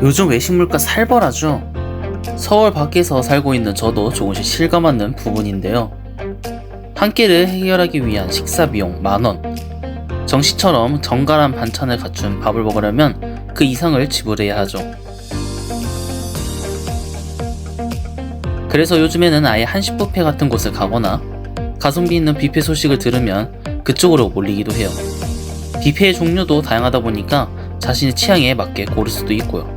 요즘 외식 물가 살벌하죠? 서울 밖에서 살고 있는 저도 조금씩 실감하는 부분인데요. 한 끼를 해결하기 위한 식사 비용 10,000원. 정시처럼 정갈한 반찬을 갖춘 밥을 먹으려면 그 이상을 지불해야 하죠. 그래서 요즘에는 아예 한식 뷔페 같은 곳을 가거나 가성비 있는 뷔페 소식을 들으면 그쪽으로 몰리기도 해요. 뷔페의 종류도 다양하다 보니까 자신의 취향에 맞게 고를 수도 있고요.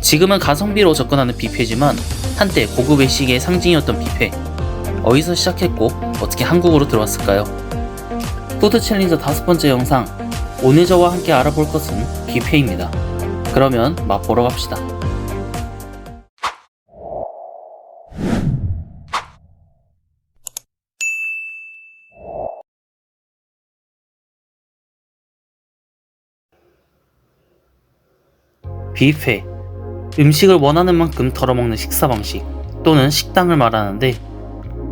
지금은 가성비로 접근하는 뷔페지만 한때 고급 외식의 상징이었던 뷔페. 어디서 시작했고 어떻게 한국으로 들어왔을까요? 푸드 챌린저 5번째 영상. 오늘 저와 함께 알아볼 것은 뷔페입니다. 그러면 맛보러 갑시다. 뷔페. 음식을 원하는 만큼 덜어먹는 식사 방식 또는 식당을 말하는데,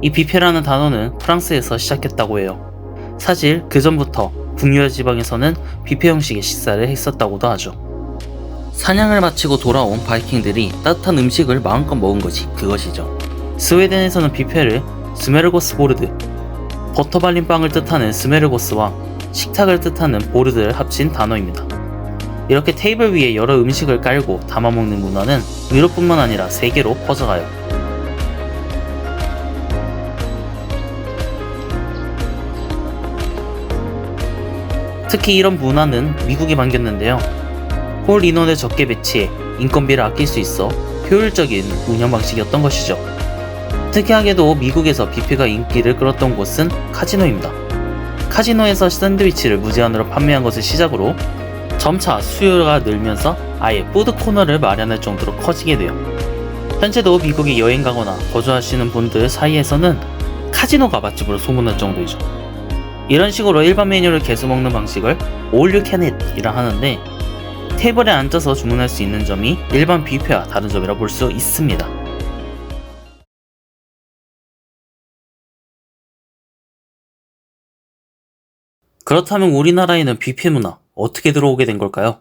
이 뷔페라는 단어는 프랑스에서 시작했다고 해요. 사실 그 전부터 북유럽 지방에서는 뷔페 형식의 식사를 했었다고도 하죠. 사냥을 마치고 돌아온 바이킹들이 따뜻한 음식을 마음껏 먹은 것이 그것이죠. 스웨덴에서는 뷔페를 스메르고스 보르드, 버터 발린 빵을 뜻하는 스메르고스와 식탁을 뜻하는 보르드를 합친 단어입니다. 이렇게 테이블 위에 여러 음식을 깔고 담아먹는 문화는 유럽뿐만 아니라 세계로 퍼져가요. 특히 이런 문화는 미국에 반겼는데요. 홀 인원을 적게 배치해 인건비를 아낄 수 있어 효율적인 운영 방식이었던 것이죠. 특이하게도 미국에서 뷔페가 인기를 끌었던 곳은 카지노입니다. 카지노에서 샌드위치를 무제한으로 판매한 것을 시작으로 점차 수요가 늘면서 아예 푸드 코너를 마련할 정도로 커지게 돼요. 현재도 미국에 여행 가거나 거주하시는 분들 사이에서는 카지노가 맛집으로 소문날 정도이죠. 이런 식으로 일반 메뉴를 계속 먹는 방식을 All You Can Eat 이라 하는데, 테이블에 앉아서 주문할 수 있는 점이 일반 뷔페와 다른 점이라 볼 수 있습니다. 그렇다면 우리나라에는 뷔페 문화 어떻게 들어오게 된 걸까요?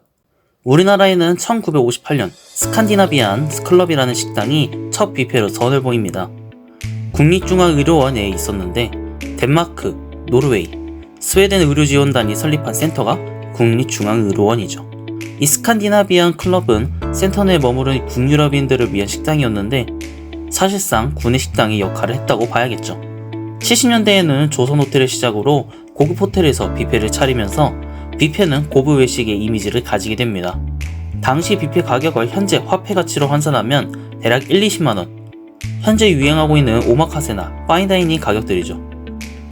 우리나라에는 1958년 스칸디나비안 클럽이라는 식당이 첫 뷔페로 선을 보입니다. 국립중앙의료원에 있었는데 덴마크, 노르웨이, 스웨덴 의료지원단이 설립한 센터가 국립중앙의료원이죠. 이 스칸디나비안 클럽은 센터 내에 머무른 북유럽인들을 위한 식당이었는데 사실상 구내 식당의 역할을 했다고 봐야겠죠. 70년대에는 조선호텔을 시작으로 고급 호텔에서 뷔페를 차리면서 뷔페는 고급 외식의 이미지를 가지게 됩니다. 당시 뷔페 가격을 현재 화폐 가치로 환산하면 대략 1-20만원, 현재 유행하고 있는 오마카세나 파인다이닝 가격들이죠.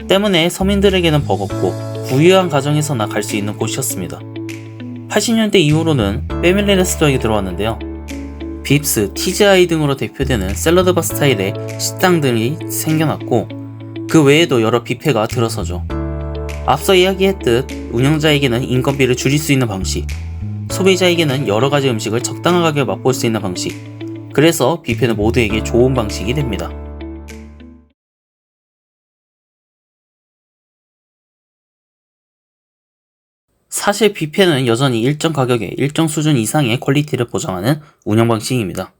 때문에 서민들에게는 버겁고 부유한 가정에서나 갈 수 있는 곳이었습니다. 80년대 이후로는 패밀리 레스토랑이 들어왔는데요. 빕스, TGI 등으로 대표되는 샐러드바 스타일의 식당들이 생겨났고, 그 외에도 여러 뷔페가 들어서죠. 앞서 이야기했듯 운영자에게는 인건비를 줄일 수 있는 방식, 소비자에게는 여러가지 음식을 적당한 가격에 맛볼 수 있는 방식, 그래서 뷔페는 모두에게 좋은 방식이 됩니다. 사실 뷔페는 여전히 일정 가격에 일정 수준 이상의 퀄리티를 보장하는 운영 방식입니다.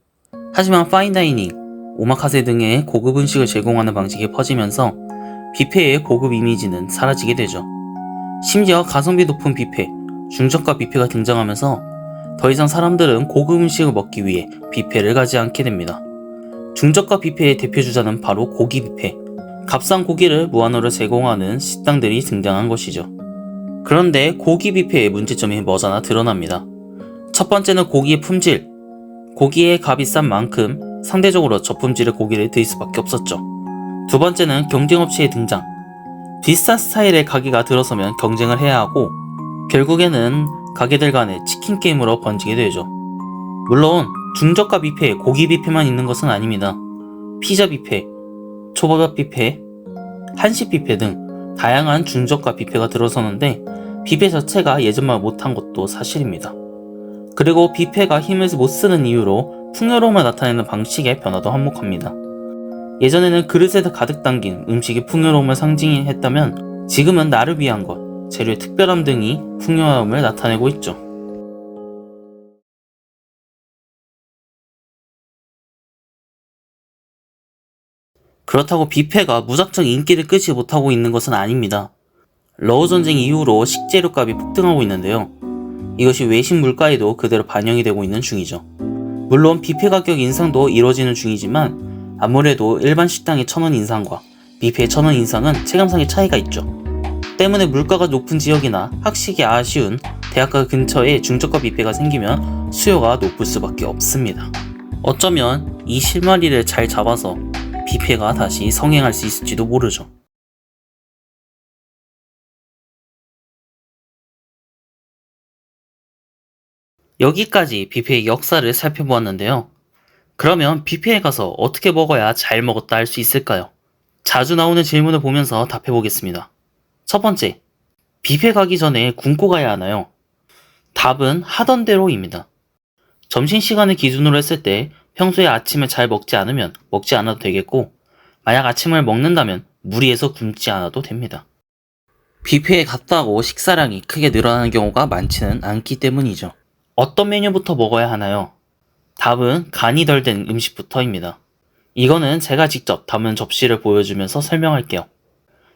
하지만 파인다이닝, 오마카세 등의 고급 음식을 제공하는 방식이 퍼지면서 뷔페의 고급 이미지는 사라지게 되죠. 심지어 가성비 높은 뷔페, 중저가 뷔페가 등장하면서 더 이상 사람들은 고급 음식을 먹기 위해 뷔페를 가지 않게 됩니다. 중저가 뷔페의 대표주자는 바로 고기 뷔페, 값싼 고기를 무한으로 제공하는 식당들이 등장한 것이죠. 그런데 고기 뷔페의 문제점이 머지않아 드러납니다. 첫 번째는 고기의 품질. 고기의 값이 싼 만큼 상대적으로 저품질의 고기를 드실 수밖에 없었죠. 두 번째는 경쟁업체의 등장. 비슷한 스타일의 가게가 들어서면 경쟁을 해야 하고 결국에는 가게들 간의 치킨 게임으로 번지게 되죠. 물론 중저가 뷔페에 고기 뷔페만 있는 것은 아닙니다. 피자 뷔페, 초밥밥 뷔페, 한식 뷔페 등 다양한 중저가 뷔페가 들어서는데 뷔페 자체가 예전만 못한 것도 사실입니다. 그리고 뷔페가 힘을 못 쓰는 이유로 풍요로움을 나타내는 방식의 변화도 한몫합니다. 예전에는 그릇에 가득 담긴 음식이 풍요로움을 상징했다면 지금은 나를 위한 것, 재료의 특별함 등이 풍요로움을 나타내고 있죠. 그렇다고 뷔페가 무작정 인기를 끄지 못하고 있는 것은 아닙니다. 러우 전쟁 이후로 식재료 값이 폭등하고 있는데요. 이것이 외식 물가에도 그대로 반영이 되고 있는 중이죠. 물론 뷔페 가격 인상도 이뤄지는 중이지만 아무래도 일반 식당의 1,000원 인상과 뷔페의 1,000원 인상은 체감상의 차이가 있죠. 때문에 물가가 높은 지역이나 학식이 아쉬운 대학가 근처에 중저가 뷔페가 생기면 수요가 높을 수밖에 없습니다. 어쩌면 이 실마리를 잘 잡아서 뷔페가 다시 성행할 수 있을지도 모르죠. 여기까지 뷔페의 역사를 살펴보았는데요. 그러면 뷔페에 가서 어떻게 먹어야 잘 먹었다 할 수 있을까요? 자주 나오는 질문을 보면서 답해보겠습니다. 첫 번째, 뷔페 가기 전에 굶고 가야 하나요? 답은 하던 대로입니다. 점심시간을 기준으로 했을 때 평소에 아침을 잘 먹지 않으면 먹지 않아도 되겠고, 만약 아침을 먹는다면 무리해서 굶지 않아도 됩니다. 뷔페에 갔다고 식사량이 크게 늘어나는 경우가 많지는 않기 때문이죠. 어떤 메뉴부터 먹어야 하나요? 답은 간이 덜 된 음식부터입니다. 이거는 제가 직접 담은 접시를 보여주면서 설명할게요.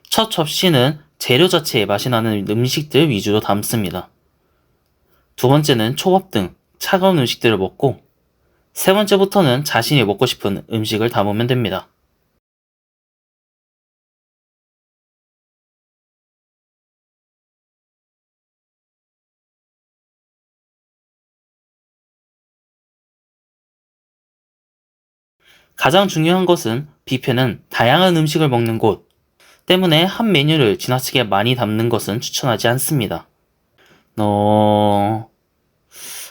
첫 접시는 재료 자체에 맛이 나는 음식들 위주로 담습니다. 두 번째는 초밥 등 차가운 음식들을 먹고, 세 번째부터는 자신이 먹고 싶은 음식을 담으면 됩니다. 가장 중요한 것은 뷔페는 다양한 음식을 먹는 곳 때문에 한 메뉴를 지나치게 많이 담는 것은 추천하지 않습니다.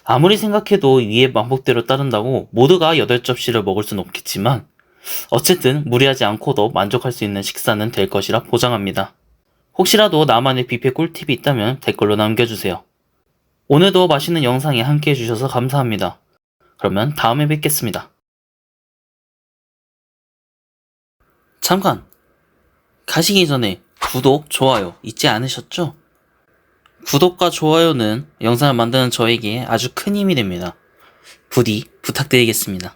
아무리 생각해도 위의 방법대로 따른다고 모두가 8접시를 먹을 순 없겠지만 어쨌든 무리하지 않고도 만족할 수 있는 식사는 될 것이라 보장합니다. 혹시라도 나만의 뷔페 꿀팁이 있다면 댓글로 남겨주세요. 오늘도 맛있는 영상에 함께 해주셔서 감사합니다. 그러면 다음에 뵙겠습니다. 잠깐! 가시기 전에 구독, 좋아요 잊지 않으셨죠? 구독과 좋아요는 영상을 만드는 저에게 아주 큰 힘이 됩니다. 부디 부탁드리겠습니다.